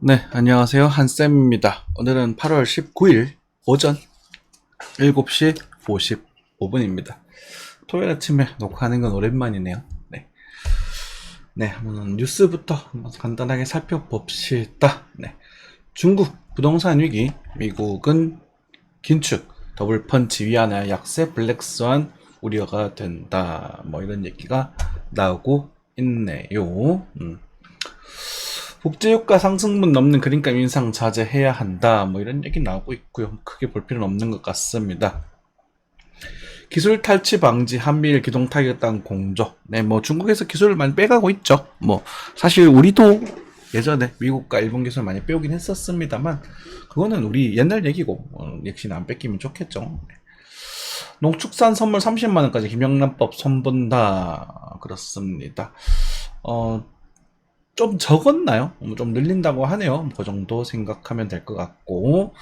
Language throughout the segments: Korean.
네, 안녕하세요. 한쌤입니다. 오늘은 8월 19일 오전 7시 55분입니다. 토요일 아침에 녹화하는 건 오랜만이네요. 네, 한번 뉴스부터 한번 간단하게 살펴봅시다. 네, 중국 부동산 위기, 미국은 긴축, 더블 펀치 위안화 약세, 블랙스완 우려가 된다. 뭐 이런 얘기가 나오고 있네요. 국제유가 상승분 넘는 그린값 인상 자제해야 한다. 뭐 이런 얘기 나오고 있고요. 크게 볼 필요는 없는 것 같습니다. 기술 탈취 방지 한미일 기동 타격당 공조. 네, 뭐 중국에서 기술을 많이 빼가고 있죠. 뭐 사실 우리도 예전에 미국과 일본 기술 많이 빼오긴 했었습니다만 그거는 우리 옛날 얘기고 역시나 안 뺏기면 좋겠죠. 농축산 선물 30만 원까지 김영란법 손본다. 그렇습니다. 좀 적었나요? 좀 늘린다고 하네요. 그 정도 생각하면 될 것 같고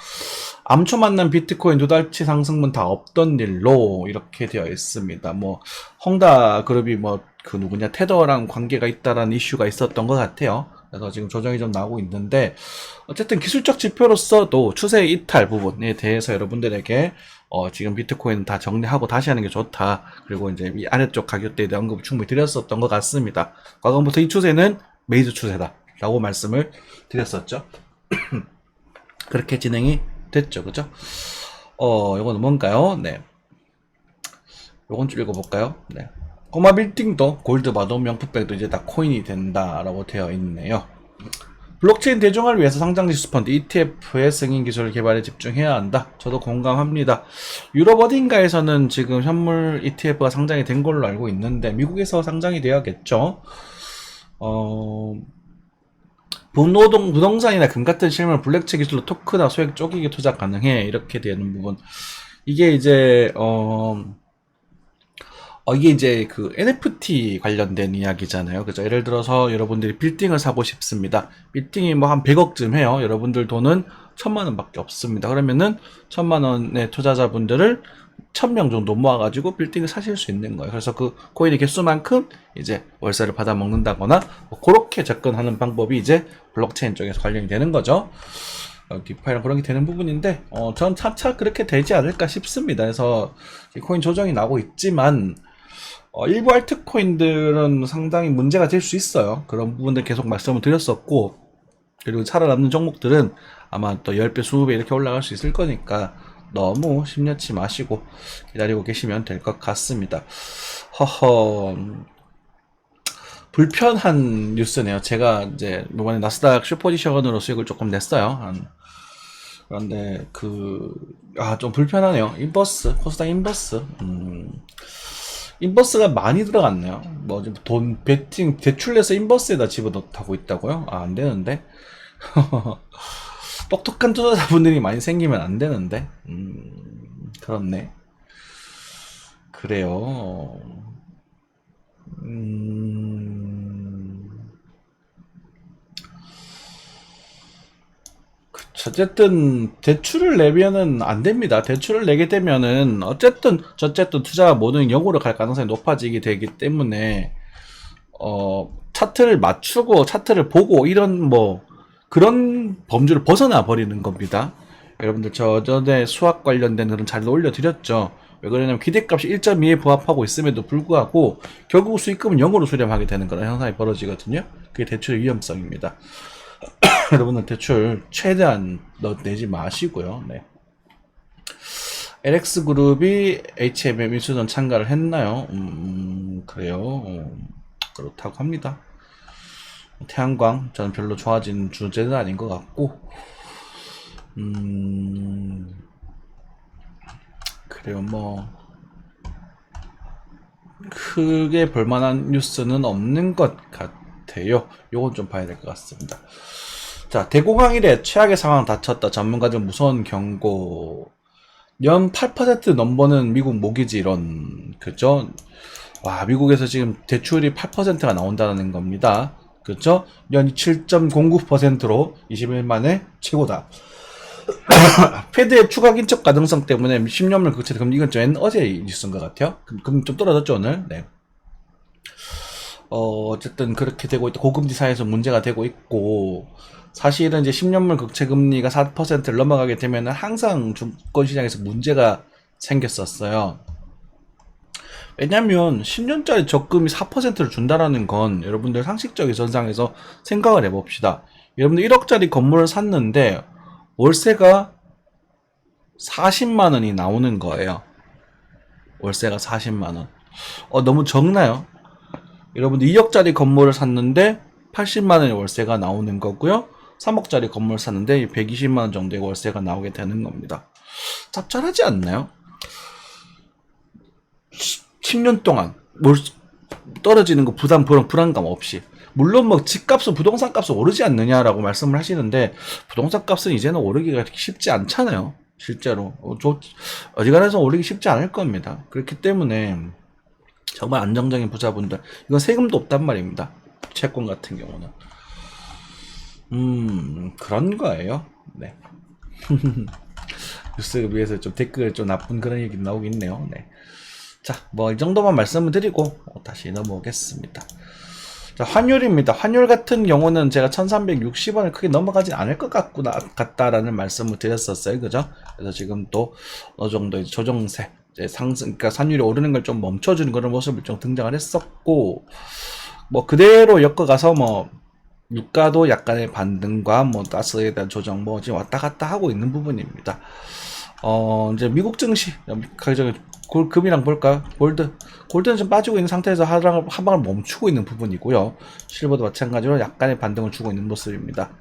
암초 만난 비트코인 두 달치 상승분 다 없던 일로 이렇게 되어 있습니다. 뭐 헝다 그룹이 뭐 그 누구냐 테더랑 관계가 있다라는 이슈가 있었던 것 같아요. 그래서 지금 조정이 좀 나오고 있는데 어쨌든 기술적 지표로서도 추세 이탈 부분에 대해서 여러분들에게 지금 비트코인 다 정리하고 다시 하는 게 좋다. 그리고 이제 이 아래쪽 가격대에 대한 언급을 충분히 드렸었던 것 같습니다. 과거부터 이 추세는 메이저 추세다 라고 말씀을 드렸었죠. 그렇게 진행이 됐죠. 그죠? 요거는 뭔가요? 네. 요건 좀 읽어볼까요? 네. 꼬마 빌딩도 골드바도 명품백도 이제 다 코인이 된다라고 되어 있네요. 블록체인 대중화를 위해서 상장지수 펀드 ETF의 승인 기술 개발에 집중해야 한다. 저도 공감합니다. 유럽 어딘가에서는 지금 현물 ETF가 상장이 된 걸로 알고 있는데 미국에서 상장이 되어야겠죠. 부동산이나 금 같은 실물 블랙체 기술로 토크나 소액 쪼개기 투자 가능해. 이렇게 되는 부분. 이게 이제, 이게 이제 그 NFT 관련된 이야기잖아요. 그죠? 예를 들어서 여러분들이 빌딩을 사고 싶습니다. 빌딩이 뭐 한 100억쯤 해요. 여러분들 돈은 1000만원 밖에 없습니다. 그러면은 1000만원의 투자자분들을 1000명 정도 모아가지고 빌딩을 사실 수 있는 거예요. 그래서 그 코인의 개수만큼 이제 월세를 받아 먹는다거나 뭐 그렇게 접근하는 방법이 이제 블록체인 쪽에서 관련이 되는 거죠. 디파이랑 그런 게 되는 부분인데 전 차차 그렇게 되지 않을까 싶습니다. 그래서 코인 조정이 나고 있지만 일부 알트코인들은 상당히 문제가 될 수 있어요. 그런 부분들 계속 말씀을 드렸었고 그리고 살아남는 종목들은 아마 또 10배, 20배 이렇게 올라갈 수 있을 거니까 너무 심려치 마시고 기다리고 계시면 될 것 같습니다. 허허 불편한 뉴스네요. 제가 이제 이번에 나스닥 슈퍼지션으로 수익을 조금 냈어요. 그런데 좀 불편하네요. 인버스, 코스닥 인버스. 인버스가 많이 들어갔네요. 뭐 돈 베팅 대출 내서 인버스에다 집어넣다고 있다고요? 안 되는데. 똑똑한 투자자분들이 많이 생기면 안 되는데. 그렇네. 그래요. 어쨌든 대출을 내면은 안 됩니다. 대출을 내게 되면은 어쨌든 투자가 모든 영으로 갈 가능성이 높아지게 되기 때문에 차트를 맞추고 차트를 보고 이런 뭐 그런 범주를 벗어나 버리는 겁니다. 여러분들 저 전에 수학 관련된 그런 자료를 올려드렸죠. 왜 그러냐면 기대값이 1.2에 부합하고 있음에도 불구하고 결국 수익금은 0으로 수렴하게 되는 그런 현상이 벌어지거든요. 그게 대출의 위험성입니다. 여러분들 대출 최대한 내지 마시고요. 네. LX그룹이 HMM 인수전 참가를 했나요? 그래요. 그렇다고 합니다. 태양광 저는 별로 좋아진 주제는 아닌 것 같고 그래요. 뭐 크게 볼만한 뉴스는 없는 것 같아요. 요건 좀 봐야 될 것 같습니다. 자, 대공황 이래 최악의 상황 닥쳤다. 전문가들 무서운 경고. 연 8% 넘버는 미국 모기지 이런 그죠? 와, 미국에서 지금 대출이 8%가 나온다는 겁니다. 그죠? 연 7.09%로 20일 만에 최고다. 패드의 추가 긴축 가능성 때문에 10년물 국채 금리 이건 어제 뉴스인 것 같아요. 금 좀 떨어졌죠 오늘. 네. 어쨌든 그렇게 되고 있다. 고금리 사회에서 문제가 되고 있고, 사실은 이제 10년물 국채금리가 4%를 넘어가게 되면은 항상 증권시장에서 문제가 생겼었어요. 왜냐면 10년짜리 적금이 4%를 준다라는 건 여러분들 상식적인 선상에서 생각을 해봅시다. 여러분들 1억짜리 건물을 샀는데 월세가 40만 원이 나오는 거예요. 월세가 40만 원. 너무 적나요? 여러분들 2억짜리 건물을 샀는데 80만 원의 월세가 나오는 거고요. 3억짜리 건물을 샀는데 120만 원 정도의 월세가 나오게 되는 겁니다. 짭짤하지 않나요? 10년 동안 떨어지는 거 불안감 없이. 물론 뭐 집값은 부동산 값은 오르지 않느냐라고 말씀을 하시는데, 부동산 값은 이제는 오르기가 쉽지 않잖아요. 실제로 어지간해서 오르기 쉽지 않을 겁니다. 그렇기 때문에 정말 안정적인 부자분들, 이건 세금도 없단 말입니다. 채권 같은 경우는 그런 거예요. 네. 뉴스 위에서 좀 댓글 좀 나쁜 그런 얘기 나오고 있네요. 네. 자, 뭐 이 정도만 말씀을 드리고 다시 넘어오겠습니다. 자, 환율입니다. 환율 같은 경우는 제가 1360원을 크게 넘어가진 않을 것 같다라는 말씀을 드렸었어요. 그죠? 그래서 지금 또 어느 정도 조정세, 이제 상승, 그러니까 환율이 오르는 걸 좀 멈춰주는 그런 모습을 좀 등장을 했었고, 뭐 그대로 엮어가서 뭐 유가도 약간의 반등과 뭐 가스에 대한 조정 뭐 지금 왔다 갔다 하고 있는 부분입니다. 이제 미국 증시 가격적인 금이랑 볼까요? 골드는 좀 빠지고 있는 상태에서 하방을 멈추고 있는 부분이고요. 실버도 마찬가지로 약간의 반등을 주고 있는 모습입니다.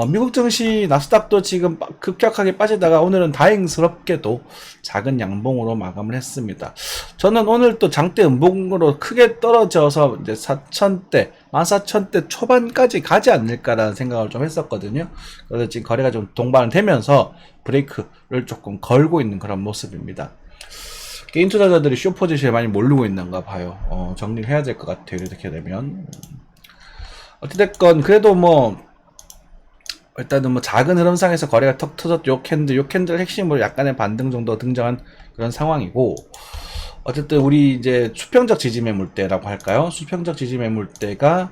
미국 증시 나스닥도 지금 급격하게 빠지다가 오늘은 다행스럽게도 작은 양봉으로 마감을 했습니다. 저는 오늘 또 장대 음봉으로 크게 떨어져서 이제 4,000대, 14,000대 초반까지 가지 않을까라는 생각을 좀 했었거든요. 그래서 지금 거래가 좀 동반을 되면서 브레이크를 조금 걸고 있는 그런 모습입니다. 개인 투자자들이 숏포지션에 많이 몰리고 있는가 봐요. 정리를 해야 될 것 같아요. 이렇게 되면. 어찌됐건 그래도 뭐 일단은 뭐 작은 흐름상에서 거래가 턱 터졌죠. 요 캔들 핵심으로 약간의 반등 정도 등장한 그런 상황이고, 어쨌든 우리 이제 수평적 지지 매물대라고 할까요? 수평적 지지 매물대가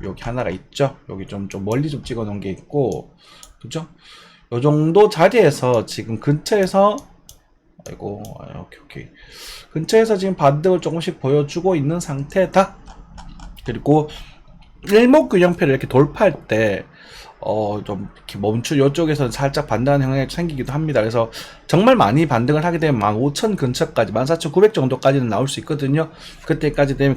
여기 하나가 있죠. 여기 좀 멀리 좀 찍어 놓은 게 있고, 그죠? 요 정도 자리에서 지금 근처에서 오케이. 근처에서 지금 반등을 조금씩 보여주고 있는 상태다. 그리고 일목균형표를 이렇게 돌파할 때 좀 이렇게 이쪽에서 살짝 반등하는 형향이 생기기도 합니다. 그래서 정말 많이 반등을 하게 되면 15,000 근처까지 14,900 정도까지는 나올 수 있거든요. 그때가 되면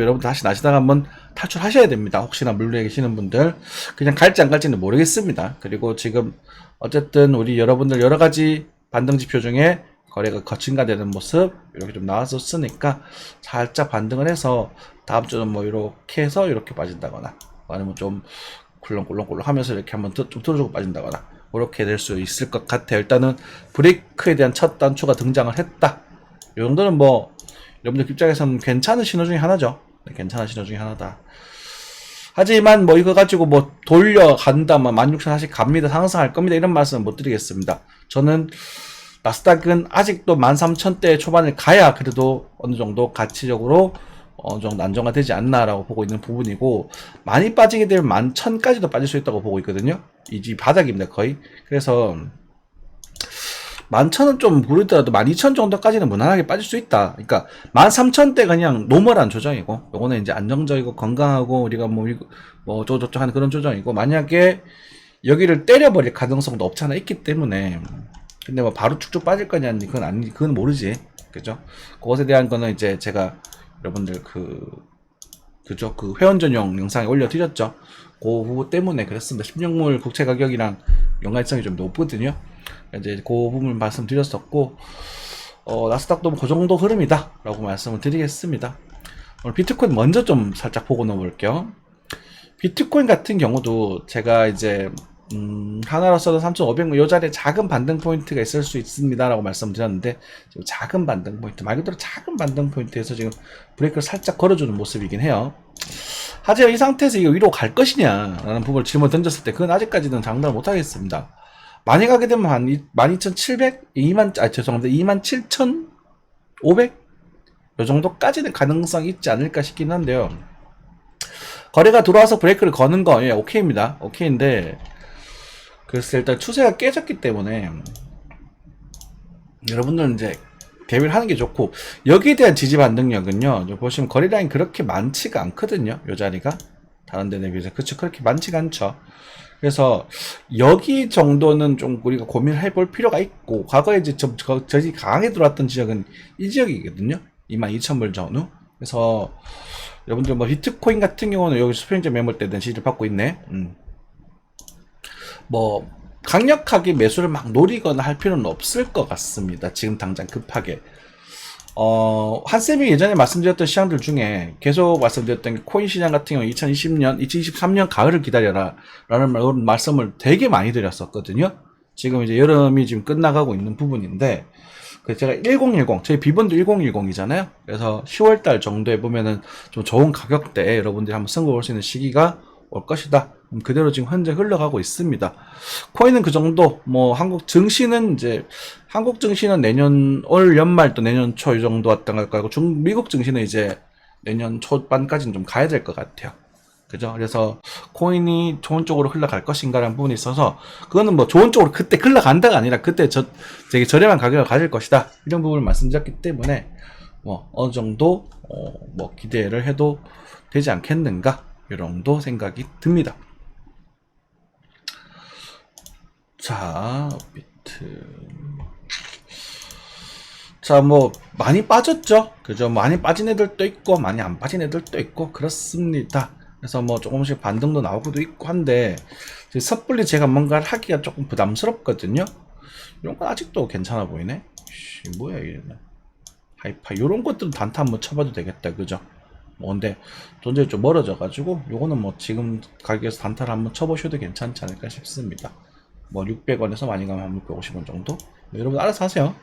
여러분 다시 나시닥 한번 탈출하셔야 됩니다. 혹시나 물류에 계시는 분들 그냥 갈지 안 갈지는 모르겠습니다. 그리고 지금 어쨌든 우리 여러분들 여러 가지 반등 지표 중에 거래가 거친가되는 모습 이렇게 좀 나왔었으니까 살짝 반등을 해서 다음 주는 뭐 이렇게 해서 이렇게 빠진다거나 아니면 좀 꿀렁꿀렁 하면서 이렇게 한번 좀 틀어주고 빠진다거나 그렇게 될 수 있을 것 같아요. 일단은 브레이크에 대한 첫 단추가 등장을 했다. 이 정도는 뭐 여러분들 입장에서는 괜찮은 신호 중에 하나죠. 네, 괜찮은 신호 중에 하나다. 하지만 뭐 이거 가지고 뭐 돌려간다, 뭐 16,000원씩 갑니다, 상승할 겁니다 이런 말씀은 못 드리겠습니다. 저는 나스닥은 아직도 13,000대 초반을 가야 그래도 어느 정도 가치적으로 어느 정도 안정화되지 않나라고 보고 있는 부분이고, 많이 빠지게 되면 11,000까지도 빠질 수 있다고 보고 있거든요. 이 집 바닥입니다, 거의. 그래서 11,000은 좀 모르더라도 12,000 정도까지는 무난하게 빠질 수 있다. 그러니까 13,000대 그냥 노멀한 조정이고, 요거는 이제 안정적이고 건강하고 우리가 뭐 어쩌고저쩌고 하는 그런 조정이고, 만약에 여기를 때려버릴 가능성도 없지 않아 있기 때문에, 근데 뭐 바로 쭉쭉 빠질 거냐, 그건 모르지. 그죠? 그것에 대한 거는 이제 제가 여러분들 그죠? 그 회원 전용 영상에 올려드렸죠. 그 부분 때문에 그랬습니다. 10년물 국채 가격이랑 연관성이 좀 높거든요. 이제 그 부분을 말씀드렸었고, 나스닥도 그 정도 흐름이다 라고 말씀을 드리겠습니다. 오늘 비트코인 먼저 좀 살짝 보고 넘어볼게요. 비트코인 같은 경우도 제가 이제 하나로서는 3,500원 이 자리에 작은 반등 포인트가 있을 수 있습니다 라고 말씀드렸는데, 지금 작은 반등 포인트, 말 그대로 작은 반등 포인트에서 지금 브레이크를 살짝 걸어주는 모습이긴 해요. 하지만 이 상태에서 이거 위로 갈 것이냐 라는 부분을 질문 던졌을 때 그건 아직까지는 장담을 못하겠습니다. 많이 가게 되면 한 12,700? 27,500? 이 정도까지는 가능성이 있지 않을까 싶긴 한데요. 거래가 들어와서 브레이크를 거는 거, 예, 오케이입니다. 오케이인데, 그래서 일단 추세가 깨졌기 때문에, 여러분들은 이제, 대비를 하는 게 좋고, 여기에 대한 지지 반등력은요, 보시면 거리 라인 그렇게 많지가 않거든요, 요 자리가. 다른 데에 비해서. 그쵸, 그렇게 많지가 않죠. 그래서, 여기 정도는 좀 우리가 고민을 해볼 필요가 있고, 과거에 이제 저기 강하게 들어왔던 지역은 이 지역이거든요. 22,000불 전후. 그래서, 여러분들 뭐 비트코인 같은 경우는 여기 수평적 매물대에 대한 지지를 받고 있네. 뭐 강력하게 매수를 막 노리거나 할 필요는 없을 것 같습니다. 지금 당장 급하게. 한쌤이 예전에 말씀드렸던 시장들 중에 계속 말씀드렸던 게 코인 시장 같은 경우 2020년, 2023년 가을을 기다려라 라는 말씀을 되게 많이 드렸었거든요. 지금 이제 여름이 지금 끝나가고 있는 부분인데, 제가 1010, 저희 비번도 1010이잖아요. 그래서 10월달 정도에 보면은 좀 좋은 가격대에 여러분들이 한번 승부 볼 수 있는 시기가 올 것이다. 그대로 지금 현재 흘러가고 있습니다. 코인은 그 정도, 뭐, 한국 증시는 내년, 올 연말 또 내년 초 이 정도 왔던 걸 거고, 미국 증시는 이제 내년 초반까지는 좀 가야 될 것 같아요. 그죠? 그래서 코인이 좋은 쪽으로 흘러갈 것인가라는 부분이 있어서 그거는 뭐 좋은 쪽으로 그때 흘러간다가 아니라 그때 되게 저렴한 가격을 가질 것이다 이런 부분을 말씀드렸기 때문에 뭐 어느 정도 뭐 기대를 해도 되지 않겠는가 이 정도 생각이 듭니다. 자, 자, 뭐 많이 빠졌죠. 그죠? 많이 빠진 애들도 있고 많이 안 빠진 애들도 있고 그렇습니다. 그래서 뭐 조금씩 반등도 나오고도 있고 한데 섣불리 제가 뭔가를 하기가 조금 부담스럽거든요. 이런 건 아직도 괜찮아 보이네. 뭐야 이게. 하이파 이런 것들은 단타 한번 쳐봐도 되겠다. 그죠? 뭐 근데 돈들이 좀 멀어져 가지고 요거는 뭐 지금 가격에서 단타를 한번 쳐보셔도 괜찮지 않을까 싶습니다. 뭐 600원에서 많이 가면 650원 정도. 여러분 알아서 하세요.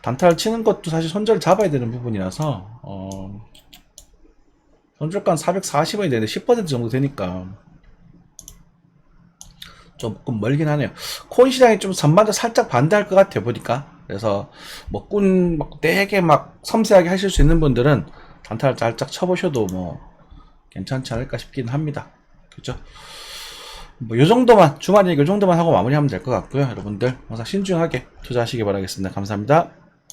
단타를 치는 것도 사실 손절을 잡아야 되는 부분이라서 손절가는 440원이 되는데 10% 정도 되니까 조금 멀긴 하네요. 코인 시장이 좀 전반적으로 살짝 반대할 것 같아요 보니까. 그래서 뭐 막 되게 막 섬세하게 하실 수 있는 분들은 단타를 살짝 쳐보셔도 뭐 괜찮지 않을까 싶긴 합니다. 그죠? 뭐 요 정도만 주말에 요 정도만 하고 마무리하면 될 것 같고요. 여러분들 항상 신중하게 투자하시기 바라겠습니다. 감사합니다.